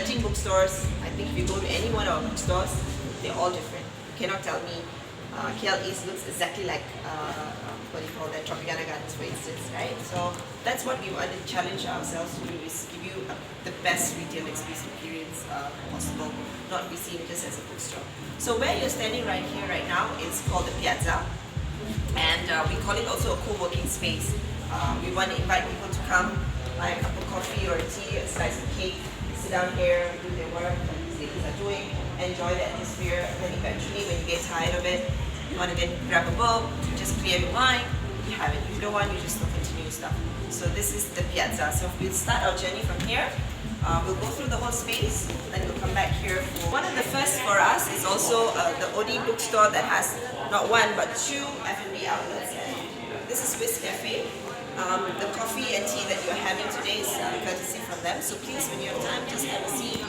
13 bookstores. I think if you go to any one of our bookstores, they're all different. You cannot tell me KL East looks exactly like what do you call that, Tropicana Gardens, for instance, right? So that's what we want to challenge ourselves to do, is give you the best retail experience possible, not be seen just as a bookstore. So where you're standing right here, right now, is called the Piazza, and we call it also a co-working space. We want to invite people to come, buy a cup of coffee or tea, a slice of cake, sit down here, do their work that these ladies are doing, enjoy the atmosphere, and then eventually when you get tired of it, you want to then grab a book, just clear your mind, you have it. If you don't want, you just still continue stuff. So this is the Piazza. So we'll start our journey from here. We'll go through the whole space, then we'll come back here. One of the first for us is also the OD bookstore that has not one but two F&B outlets. This is Swiss Cafe. The coffee and tea that you're having today is courtesy from them. So please, when you have time, just have a seat.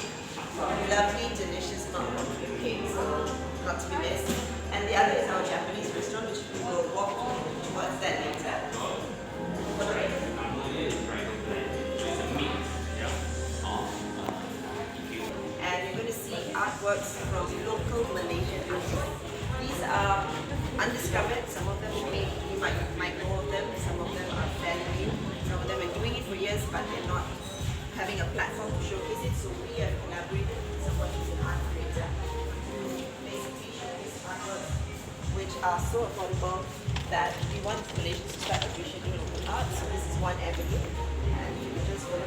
Lovely, delicious mug of cake, so not to be missed. And the other is our Japanese restaurant, which we will walk towards that later. And you're going to see artworks from local Malaysian artists. These are undiscovered. Some of them you might know of them. Some of them are fairly new. Some of them are doing it for years, but they're not having a platform to showcase it. So we have collaborated with someone who's an art creator. Which are so affordable that we want Malaysians to start appreciating local art. So this is one avenue, and you just go.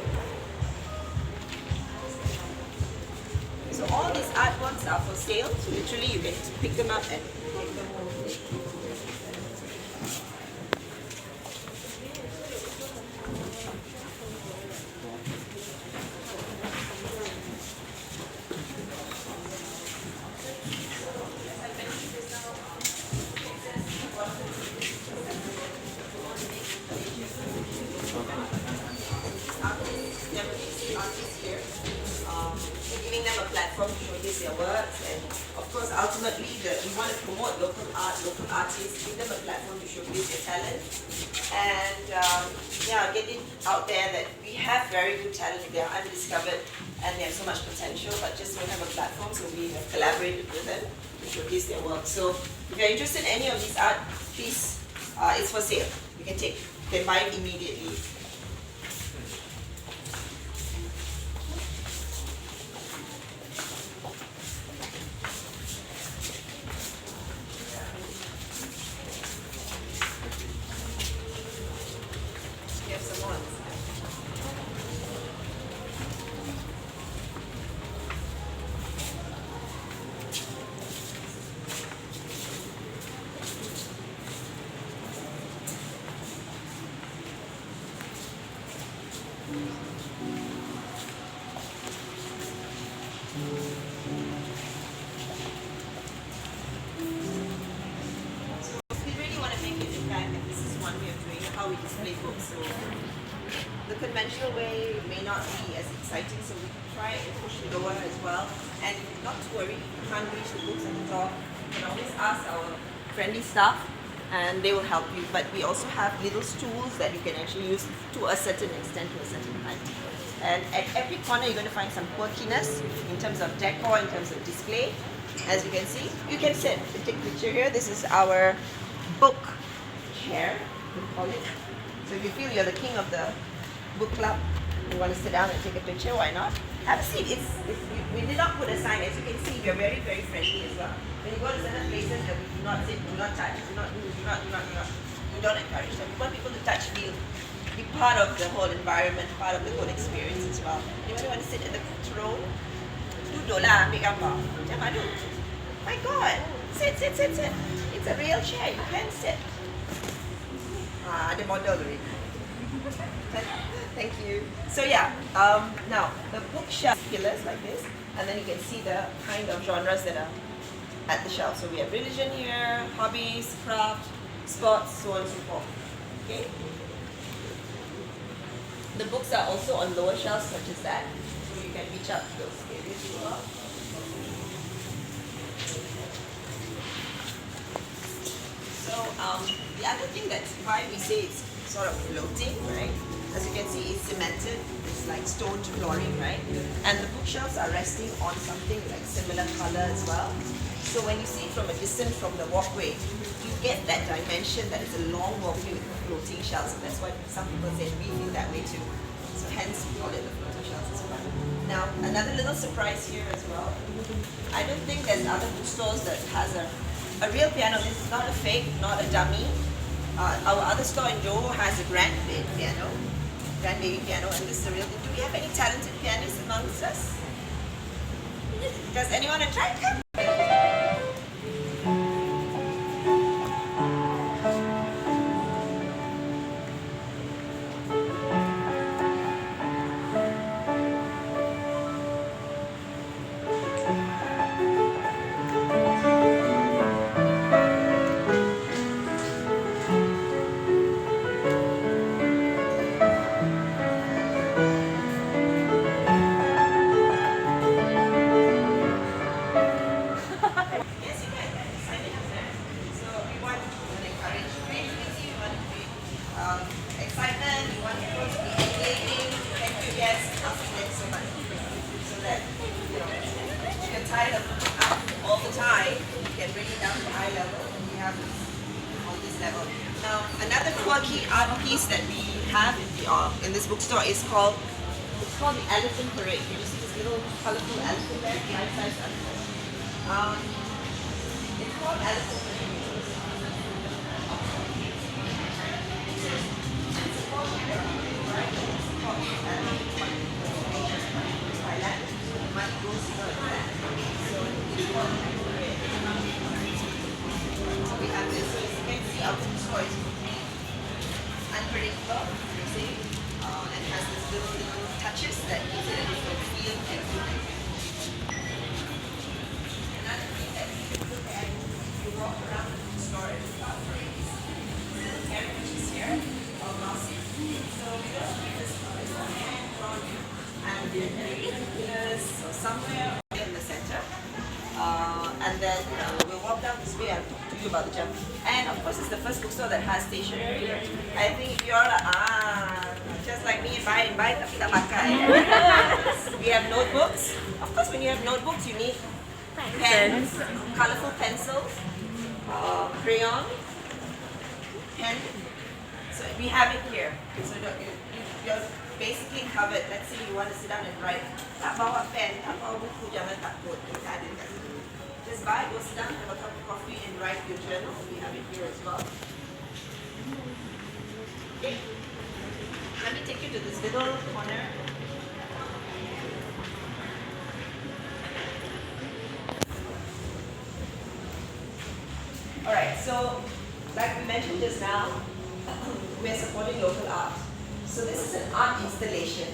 So all these artworks are for sale. So literally you can pick them up and take them home. Giving them a platform to showcase their works, and of course ultimately we want to promote local art, local artists, give them a platform to showcase their talent, and get it out there that we have very good talent. They are undiscovered and they have so much potential, but just don't have a platform, so we have collaborated with them to showcase their work. So if you're interested in any of these art, please, it's for sale. You can buy it immediately. How we display books. So the conventional way may not be as exciting, so we try and push it lower as well. And not to worry, if you can't reach the books at the top, you can always ask our friendly staff and they will help you. But we also have little stools that you can actually use to a certain extent, to a certain height. And at every corner you're going to find some quirkiness in terms of decor, in terms of display. As you can see, you can sit. You take a picture here. This is our book chair, we call it. So if you feel you're the king of the book club, you want to sit down and take a picture, why not? Have a seat. We did not put a sign. As you can see, we are very, very friendly as well. When you go to certain places that we do not sit, do not touch, do not do, do not. We don't encourage them. We want people to touch, feel, be part of the whole environment, part of the whole experience as well. Anybody want to sit in the throne? Duduk lah, ambil gambar. Jangan madu. My God, sit. It's a real chair. You can sit. Ada model already. Thank you. So yeah, now the bookshelf pillars like this, and then you can see the kind of genres that are at the shelf. So we have religion here, hobbies, craft, sports, so on and so forth. Okay. The books are also on lower shelves such as that, so you can reach out to those areas as well. So the other thing that's why we say it's sort of floating, right? As you can see, it's cemented. It's is like stone flooring, right? And the bookshelves are resting on something like similar color as well. So when you see it from a distance from the walkway, you get that dimension that it's a long walkway with floating shelves. And that's why some people say we feel that way too. So hence we call it the floating shelves as well. Now another little surprise here as well. I don't think there's other bookstores that has a real piano. This is not a fake, not a dummy. Our other store in Johor has a grand baby piano, and this is a real thing. Do we have any talented pianists amongst us? Does anyone want to try? Excitement, we want people to be engaging. Thank you, yes, thanks so much. So that, if you're tired of looking up all the time, you can bring it down to eye level, and we have this on this level. Now, another quirky art piece that we have in this bookstore is called the Elephant Parade. Can you see this little colorful elephant there? Life-size elephant. It's called Elephant Parade. We have this, so you can see our bookstore is unpredictable, you see, and has this little touches that gives it a different feel and look. Another thing that you can look at if you walk around the bookstore is little characters here, all glossy. So we don't keep this hand drawn and so somewhere in the center. And then we'll walk down this way and talk to you about the gem. And of course, it's the first bookstore that has stationery. I think if you're just like me, buy tapi tak pakai. We have notebooks. Of course, when you have notebooks, you need pens, colorful pencils, crayon, pen. So we have it here. So you're basically covered. Let's say you want to sit down and write. Tak bawa pen, tak bawa buku, jangan takut. Kita ada kat sini. Just buy, go sit down, have a cup of coffee and write your journal. We have it here as well. Okay. Let me take you to this little corner. Alright, so like we mentioned just now, we are supporting local art. So this is an art installation.